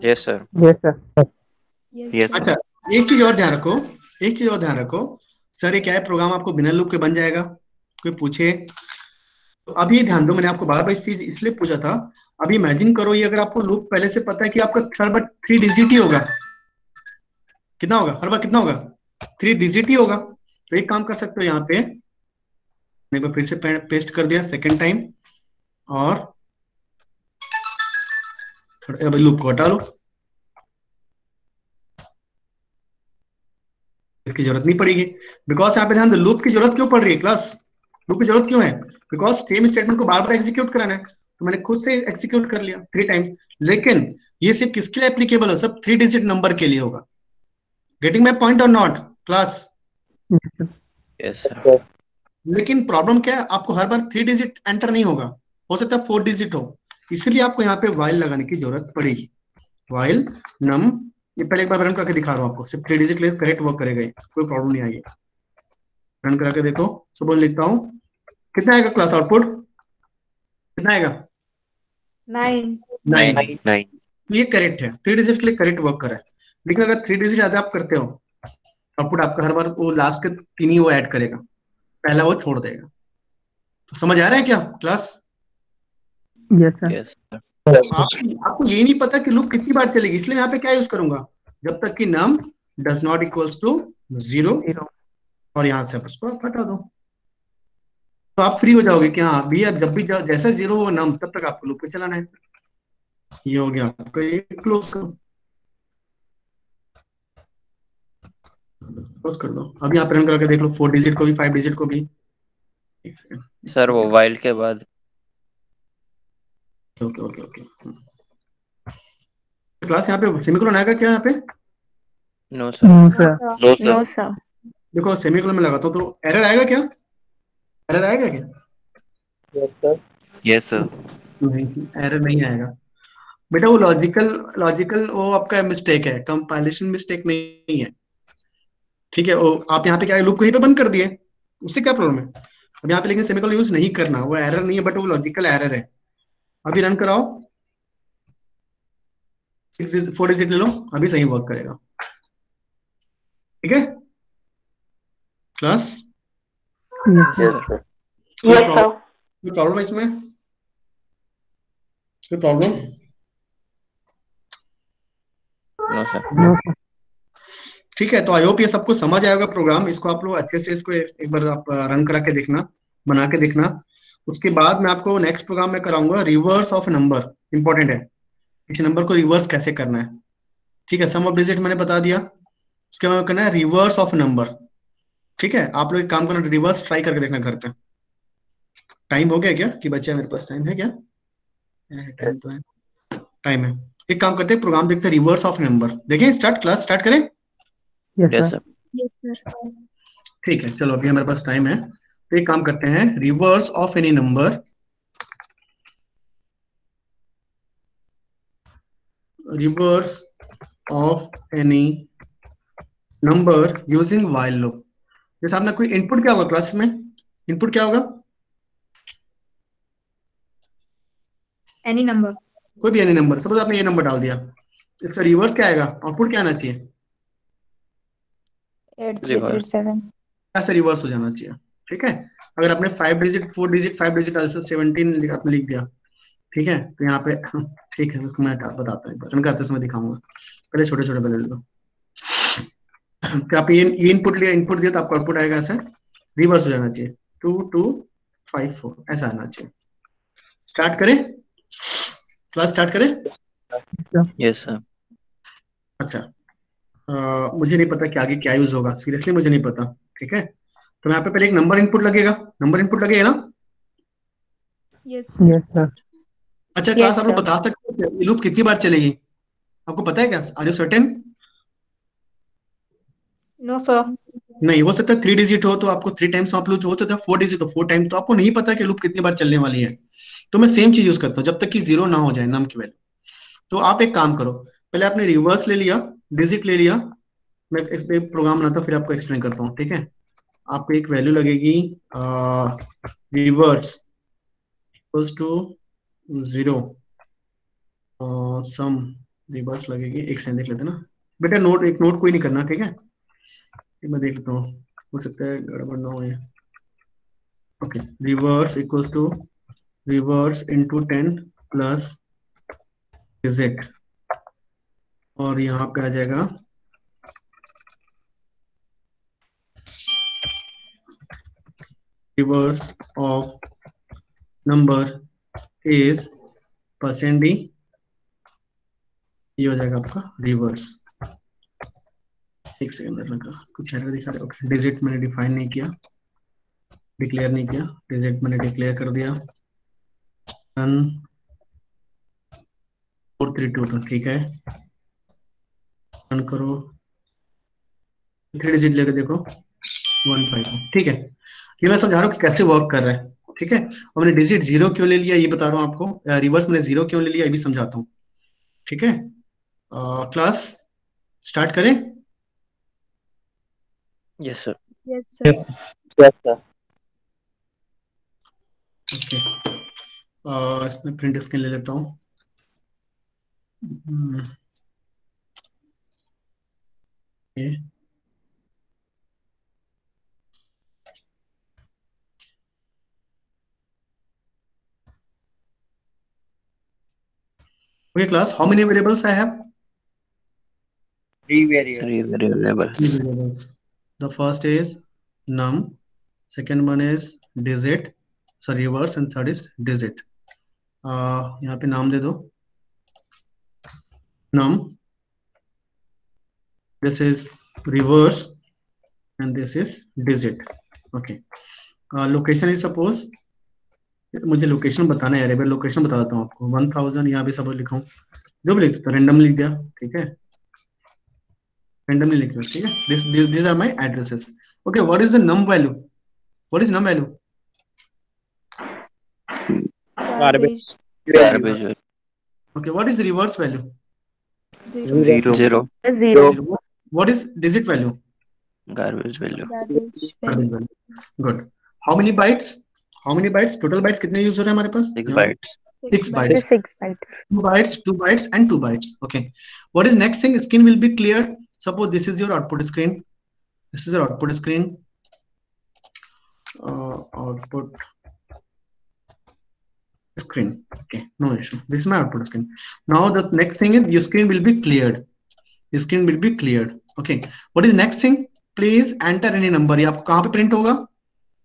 yes sir Yes. Yes अच्छा एक चीज और ध्यान रखो, एक चीज और ध्यान रखो, सर ये क्या है, प्रोग्राम आपको बिना लूप के बन जाएगा, कोई पूछे तो अभी ध्यान दो, मैंने आपको बार बार इस चीज इसलिए पूछा था, अभी इमेजिन करो ये अगर आपको लूप पहले से पता है कि आपका हर बार 3 डिजिट ही होगा, कितना होगा हर बार, कितना होगा 3 डिजिट ही होगा, तो एक काम कर सकते हो यहाँ पे, मैंने एक बार फिर से पेस्ट कर दिया सेकेंड टाइम, और थोड़ा अब लूप को हटा लो, इसकी जरूरत नहीं पड़ेगी, बिकॉज यहाँ पे ध्यान दो लूप की जरूरत क्यों पड़ रही है क्लास, लूप की जरूरत क्यों है, बिकॉज सेम स्टेटमेंट को बार बार एग्जीक्यूट कराना है, तो मैंने खुद से एग्जीक्यूट कर लिया 3 टाइम्स, लेकिन ये सिर्फ किसके लिए एप्लीकेबल है, सब 3 डिजिट नंबर के लिए होगा। गेटिंग माई पॉइंट और नॉट क्लास, यस सर लेकिन प्रॉब्लम क्या है, आपको हर बार 3 डिजिट एंटर नहीं होगा, हो सकता है 4 डिजिट हो, इसलिए आपको यहाँ पे वाइल लगाने की जरूरत पड़ेगी, वाइल नम, ये पहले एक बार रन करके दिखा रहा हूँ आपको, सिर्फ 3 डिजिट के लिए करेक्ट वर्क करेगा, कोई प्रॉब्लम नहीं आएगी, रन करा के देखो, सपोज लिखता हूँ, कितना आएगा क्लास आउटपुट, कितना आएगा 9. 9, 9 ये करेक्ट है, 3 डिजिट के लिए करेक्ट वर्क कर रहा है, लेकिन अगर 3 डिजिट ज्यादा आप करते हो, आउटपुट आपका हर बार वो लास्ट के 3 ही वो ऐड करेगा, पहला वो छोड़ देगा, तो समझ आ रहा है क्या क्लास, यस सर आपको ये नहीं पता कि लूप कितनी बार चलेगी, इसलिए यहाँ पे क्या यूज करूंगा, जब तक कि नम डज नॉट इक्वल्स टू 0, और यहाँ से आप उसको आप हटा दो, तो आप फ्री हो जाओगे कि हाँ भी अब जब भी जैसा 0 हो नम तब तक आपको लूप पे चलाना है। ये हो गया आपका, ये क्लोज करो, क्लोज कर दो, अभी आप रन करके देख लो 4 डिजिट को भी 5 डिजिट को भी, एक सेकंड, सर वो वाइल के बाद ओके ओके ओके, क्लास यहाँ पे सेमीकोलन आएगा क्या, यहाँ पे no sir no No, sir sir. देखो सेमीकोलन में लगाता हूँ तो एरर आएगा क्या, एरर आएगा क्या, यस सर नहीं एरर नहीं आएगा बेटा, वो लॉजिकल वो आपका मिस्टेक है, कंपाइलेशन मिस्टेक नहीं है, ठीक है, वो आप यहाँ पे क्या लूप को यहीं पे बंद कर दिए, उससे क्या प्रॉब्लम है, अब यहाँ पे लेकिन सेमीकोलन यूज नहीं करना, वो एरर नहीं है बट वो लॉजिकल एरर है, अभी रन कराओ, 4 डिजिट ले लो, अभी सही वर्क करेगा। ठीक है क्लास? Yes, sir. कोई प्रॉब्लम है इसमें? कोई प्रॉब्लम? No, sir. ठीक है, तो आई होप ये सब कुछ समझ आएगा प्रोग्राम। इसको आप लोग अच्छे से इसको एक बार आप रन करा के देखना, बना के देखना। उसके बाद मैं आपको नेक्स्ट प्रोग्राम में कराऊंगा रिवर्स ऑफ नंबर। इंपॉर्टेंट है, किसी नंबर को रिवर्स कैसे करना है। ठीक है, सम ऑफ डिजिट मैंने बता दिया, उसके बाद करना है रिवर्स ऑफ नंबर। ठीक है, आप लोग एक काम करना, रिवर्स ट्राई करके देखना घर पे। टाइम हो गया क्या कि बच्चा, मेरे पास टाइम है क्या? टाइम तो है, टाइम है। एक काम करते हैं, प्रोग्राम देखते हैं रिवर्स ऑफ नंबर। देखें, स्टार्ट, क्लास स्टार्ट करें। Yes, sir. Yes, sir. ठीक है, चलो अभी हमारे पास टाइम है, तो एक काम करते हैं, reverse of any number, reverse of any number using while loop. जैसे आपने कोई इनपुट, क्या होगा क्लास में, इनपुट क्या होगा? Any number. कोई भी एनी नंबर, सपोज आपने ये नंबर डाल दिया, इसका रिवर्स क्या आएगा, आउटपुट क्या आना चाहिए? 8337. ऐसे रिवर्स हो जाना चाहिए। ठीक है, अगर आपने 5 डिजिट 4 डिजिट 5 डिजिट 17 आपने लिख दिया, ठीक है, तो यहाँ पे ठीक है, उसको मैं बताता हूँ, रन करते समय दिखाऊंगा, पहले छोटे छोटे बदल लो। तो आप ये इनपुट लिया, इनपुट दिया, तो आपका आउटपुट आएगा ऐसा, रिवर्स हो जाना चाहिए, 2 2 5 4 ऐसा आना चाहिए। स्टार्ट करें, क्लास स्टार्ट करें। Yes, sir. अच्छा, मुझे नहीं पता कि आगे क्या यूज होगा, सीरियसली मुझे नहीं पता। ठीक है, तो यहाँ पे पहले एक नंबर इनपुट लगेगा, नंबर इनपुट लगेगा ना? Yes. Yes, sir. अच्छा क्लास, आप लोग बता सकते हैं ये लूप कितनी बार चलेगी? आपको पता है क्या? Are you certain? No, sir. नहीं, हो सकता है 3 डिजिट हो तो आपको 3 टाइम्स आप लूप होते थे, 4 डिजिट तो 4 टाइम, तो आपको नहीं पता कि लूप कितनी बार चलने वाली है। तो मैं सेम चीज यूज करता हूँ, जब तक कि 0 ना हो जाए नम की वैल्यू। तो आप एक काम करो, पहले आपने रिवर्स ले लिया, डिजिट ले लिया, मैं इस पे प्रोग्राम बनाता हूँ, फिर आपको एक्सप्लेन करता हूँ। ठीक है, आपको एक वैल्यू लगेगी reverse equals to 0, sum reverse लगेगी, एक सेकंड देख लेते ना बेटा, नोट एक नोट कोई नहीं करना, ठीक है, ये मैं देख लेता हूँ, हो सकता है गड़बड़ ना हो ये। Okay, reverse equals to reverse into 10 plus digit, और यहाँ पे आ जाएगा reverse of number is %d, ये हो जाएगा आपका रिवर्स। एक सेकंड लगा, कुछ एरर दिखा रहा है। ओके, डिजिट मैंने डिफाइन नहीं किया, डिक्लेयर नहीं किया, डिजिट मैंने डिक्लेयर कर दिया, 4322, ठीक है, रन करो, 3 डिजिट लेके देखो, 15, ठीक है। ये मैं समझा रहा हूँ कि कैसे वर्क कर रहा है। ठीक है, और मैंने डिजिट 0 क्यों ले लिया ये बता रहा हूँ आपको, रिवर्स मैंने 0 क्यों ले लिया ये भी समझाता हूँ। ठीक है, क्लास स्टार्ट करें। Yes, sir. Yes, sir. Yes. Yes, sir. Okay, इसमें प्रिंट स्क्रीन ले लेता हूँ। Okay, okay class, how many variables I have? 3 variables. 3 variables. 3 variables. The first is num, second one is digit, sorry reverse, and third is digit. यहाँ पे नाम दे दो num, this is reverse, and this is digit. Okay, location is suppose, मुझे location बताना है, मैं location बता देता हूँ आपको, 1000 यहाँ पे सब लिखा हूँ, जो भी लिख सकता, रैंडम लिख दिया, ठीक है, randomly लिख लो, ठीक है, these are my addresses. Okay, what is the num value? What is num value? Garbage. Garbage. Okay, what is the reverse value? 0. 0. 0. What is digit value? Garbage value. Garbage. Garbage value. Good. How many bytes? How many bytes? Total bytes कितने use हो रहे हैं हमारे पास? 6 bytes. 6 bytes. 6 bytes. 2 bytes, 2 bytes, and 2 bytes. Okay. What is next thing? Screen will be cleared. Suppose this is your output screen. This is your output screen. Output screen. Okay, no issue. This is my output screen. Now the next thing is your screen will be cleared. Your screen will be cleared. Okay. What is next thing? Please enter any number. ये आपको कहाँ पे print होगा?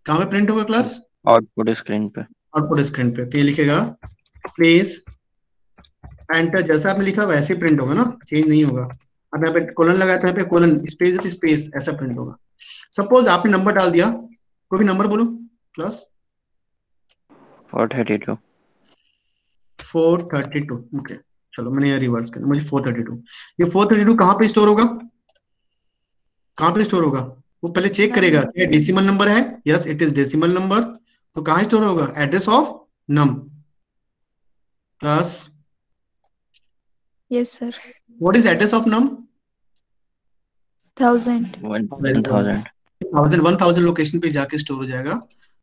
कहाँ पे print होगा class? Output screen पे। Output screen पे। तो ये लिखेगा प्लीज एंटर, जैसा आपने लिखा वैसे प्रिंट होगा ना, चेंज नहीं होगा। अब यहाँ पे कोलन लगाया तो यहाँ पे कोलन स्पेस स्पेस ऐसा प्रिंट होगा। सपोज आपने नंबर डाल दिया, कोई भी नंबर बोलो क्लास। 432। 432। ओके चलो मैंने यहाँ रिवर्स किया, मुझे 432। ये 432 कहाँ पे स्टोर होगा? कहाँ पे स्टोर होगा? वो पहले चेक करेगा क्या डेसिमल नंबर है। Yes it is decimal number. तो कहाँ स्टोर होगा? Address of num. Class Yes, sir. What is address of num? 1000. 1000। 1000 location पे जाके स्टोर हो जाएगा।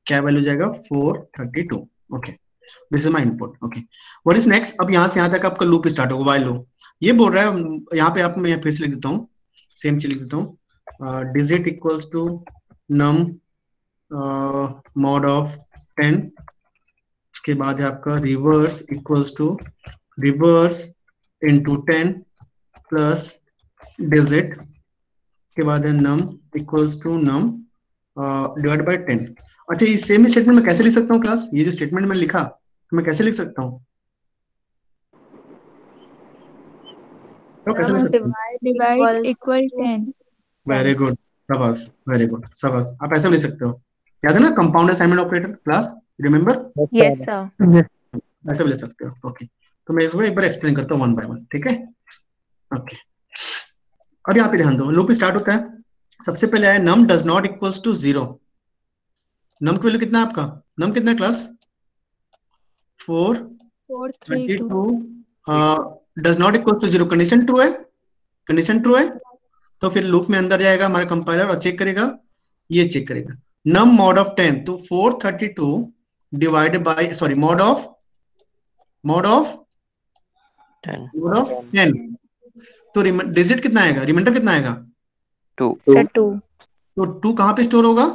क्या वैल्यू जाएगा? 432। Okay this is my input. Okay what is next? अब यहाँ से यहाँ तक आपका लूप स्टार्ट होगा, व्हाइल लूप। ये बोल रहा है यहाँ पे आप, मैं फिर से लिख देता हूँ, सेम चीज लिख देता हूँ। Digit equals to num mod of 10। उसके बाद है आपका reverse equals to reverse into 10 plus digit. उसके बाद है num equals to num divide by 10। अच्छा ये सेम स्टेटमेंट मैं कैसे लिख सकता हूँ क्लास? ये जो स्टेटमेंट मैंने लिखा तो मैं कैसे लिख सकता हूँ? तो कैसे लिख सकता हूँ? Divide equal 10. वेरी गुड, शाबाश, वेरी गुड, शाबाश। आप ऐसे भी लिख सकते हो। याद है ना compound assignment operator class, remember? Yes, sir. ऐसे भी लिख सकते हो। ओके तो मैं इसको एक बार एक्सप्लेन करता हूँ वन बाय वन, ठीक है? ओके अब यहाँ पे ध्यान दो, लूप स्टार्ट होता है। सबसे पहले है नम does not equals to 0। Num की वैल्यू कितना है आपका? नम कितना है class? 432 does not equal to 0। Condition true है? कंडीशन ट्रू है तो फिर लूप में अंदर जाएगा हमारा कंपाइलर और चेक करेगा, ये चेक करेगा नम मॉड ऑफ 10। तो 432 divided by sorry mod of 10। तो डिजिट कितना आएगा? रिमाइंडर कितना आएगा? 2। Sir, 2. तो 2 कहाँ पे स्टोर होगा?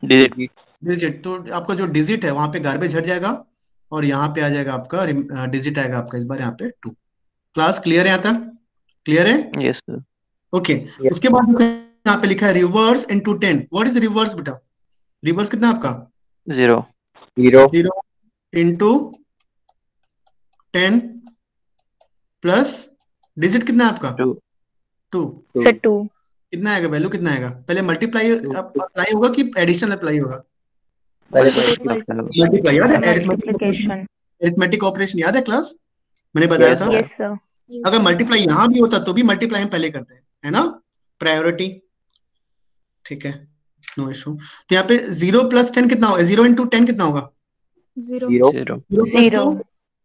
डिजिट। डिजिट। तो आपका जो डिजिट है वहां पे गार्बेज हट जाएगा और यहाँ पे आ जाएगा आपका डिजिट आएगा आपका इस बार यहाँ पे 2। क्लास क्लियर है? यहाँ तक क्लियर है? Yes sir. ओके उसके बाद यहाँ पे लिखा है reverse into 10। What is reverse बेटा? रिवर्स कितना आपका? 0 इंटू 10 प्लस डिजिट कितना है आपका? 2। Sir, 2. कितना आएगा? वैल्यू कितना आएगा? पहले मल्टीप्लाई अप्लाई होगा कि एडिशन अप्लाई होगा? मल्टीप्लाई। याद है Multiplication. अरिथमेटिक ऑपरेशन याद है क्लास? मैंने बताया था। Yes, sir. अगर मल्टीप्लाई यहाँ भी होता तो भी मल्टीप्लाई हम पहले करते हैं, है ना? प्रायोरिटी, ठीक है, नो इशू। तो यहाँ पे 0 प्लस 10 कितना होगा? 0 इंटू 10 कितना होगा? 0.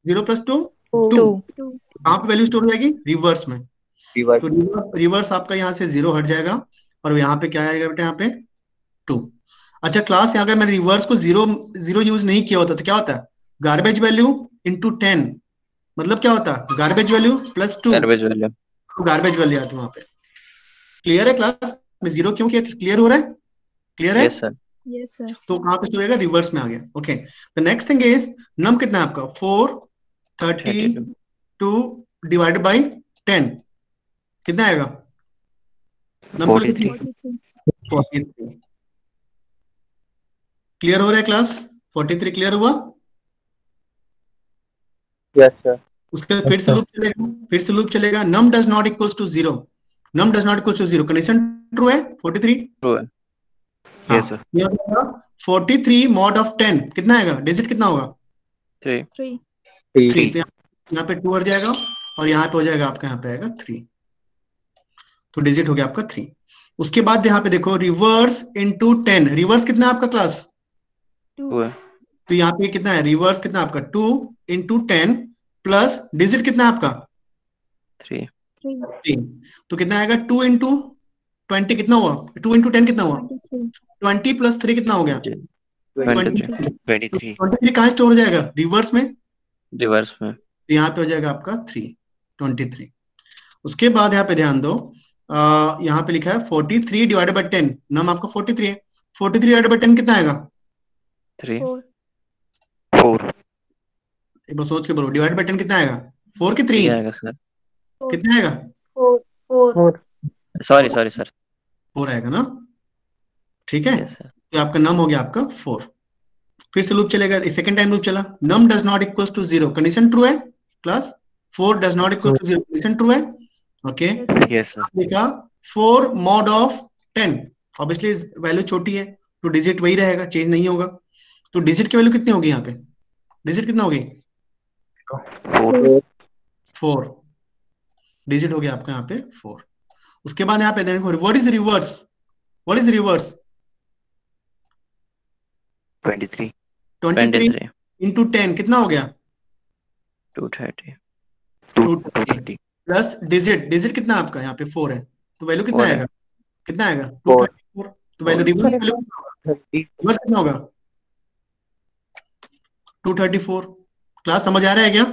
0 प्लस 2 2. कहाँ पे वैल्यू स्टोर हो जाएगी? रिवर्स में। तो रिवर्स आपका यहाँ से 0 हट जाएगा और यहाँ पे क्या आएगा बेटा? यहाँ पे 2। अच्छा क्लास यहाँ अगर मैंने रिवर्स को 0 यूज नहीं किया होता तो क्या होता है? गार्बेज वैल्यू इंटू 10 मतलब क्या होता है? Garbage value plus 2 garbage value आती है वहां पे। क्लियर है क्लास? में 0 क्यों किया? क्लियर हो रहा है? क्लियर है? Yes sir. Yes, sir. तो कहाँ पे होएगा? रिवर्स में आ गया। Okay the next thing is num कितना है आपका? 432 डिवाइडेड बाई 10 कितना आएगा? नम 43। क्लियर हो रहा है क्लास? 43 क्लियर हुआ? Yes sir. उसके फिर से लूप चलेगा। Num does not equals to 0। Num does not equals to 0 condition true है? 43 ट्रू है। Yes sir. 43 मॉड ऑफ 10 कितना आएगा? डिजिट कितना होगा? 3. 3। तो यहाँ पे 2 हट जाएगा और यहाँ पे हो जाएगा आपका, यहाँ पे आएगा 3। तो डिजिट हो गया आपका 3। उसके बाद यहाँ पे देखो रिवर्स इंटू 10। रिवर्स कितना है आपका क्लास? 2. तो यहाँ पे कितना है? रिवर्स कितना आपका? 2 इंटू 10 प्लस डिजिट कितना है आपका? 3। तो कितना आएगा? 2 इंटू 20 कितना हुआ? 2 इंटू 10 कितना हुआ? 20 प्लस 3 कितना हो गया? 23 23 23 कहाँ स्टोर हो जाएगा? रिवर्स में, रिवर्स में तो यहाँ पे हो जाएगा आपका 23। उसके बाद यहाँ पे ध्यान दो, यहाँ पे लिखा है 43 डिवाइडेड बाई 10, नम आपका 43 है, 43 डिवाइडेड बाई 10 कितना आएगा? 3 4 4 एक बार सोच के बोलो, डिवाइडेड बाई 10 कितना आएगा? 4 की 3 3 आएगा सर। कितना आएगा? 4 सॉरी सॉरी सर। 4 आएगा ना, ठीक है। Yes sir. तो आपका नम हो गया आपका 4। फिर से लूप चलेगा, सेकंड टाइम लूप चला, num does not equal to 0, condition true है, plus 4 does not equal to 0, condition true है, ओके। Yes sir. लिखा 4 mod ऑफ 10, ऑब्वियसली वैल्यू छोटी है तो डिजिट वही रहेगा, चेंज नहीं होगा। तो डिजिट की वैल्यू कितनी होगी यहाँ पे? डिजिट कितना होगी? 4 4 डिजिट हो गया आपका यहाँ पे 4। उसके बाद यहाँ पे देखो, what is reverse? What is reverse? 23 23 into 10 कितना हो गया? 230 230 230 प्लस डिजिट, डिजिट कितना आपका यहाँ पे 4 है, तो वैल्यू कितना 4 है। आएगा? कितना आएगा? 4 224। तो वैल्यू रिवर्स कितना होगा? 234। क्लास समझ आ रहा है क्या?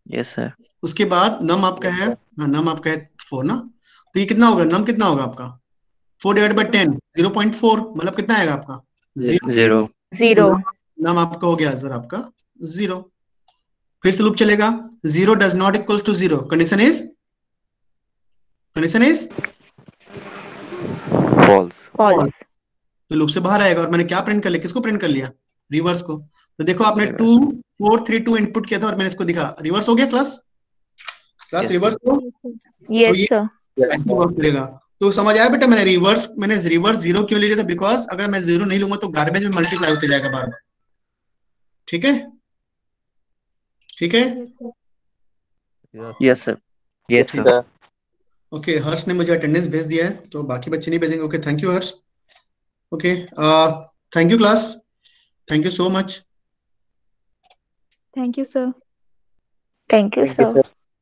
Yes sir. उसके बाद नम आपका है, हाँ नम आपका है 4 ना, तो ये कितना होगा? नम कितना होगा आपका? 4 डिवाइड बाई 10 0.4, मतलब कितना आएगा आपका? 0 0 नम आपका हो गया आंसर आपका 0। फिर से लूप चलेगा, 0 does not equals to 0, condition is false. false तो लूप से बाहर आएगा। और मैंने क्या प्रिंट कर लिया? किसको प्रिंट कर लिया? रिवर्स को। तो देखो आपने Reverse. 2 4 3 2 इनपुट किया था और मैंने इसको दिखा, रिवर्स हो गया क्लास। क्लास Yes, रिवर्स हो yes ये sir ऐसे वर्क करेगा। तो समझ आया बेटा? मैंने रिवर्स 0 क्यों ले लिया था? बिकॉज अगर मैं 0 नहीं लूंगा तो गार्बेज में मल्टीप्लाई होते जाएगा बार बार, ठीक है? ठीक है, yes sir. Yes sir. Okay. Harsh ने मुझे अटेंडेंस भेज दिया है तो बाकी बच्चे नहीं भेजेंगे। Okay, thank you Harsh. Okay, thank you class, thank you so much. Thank you, sir. thank you sir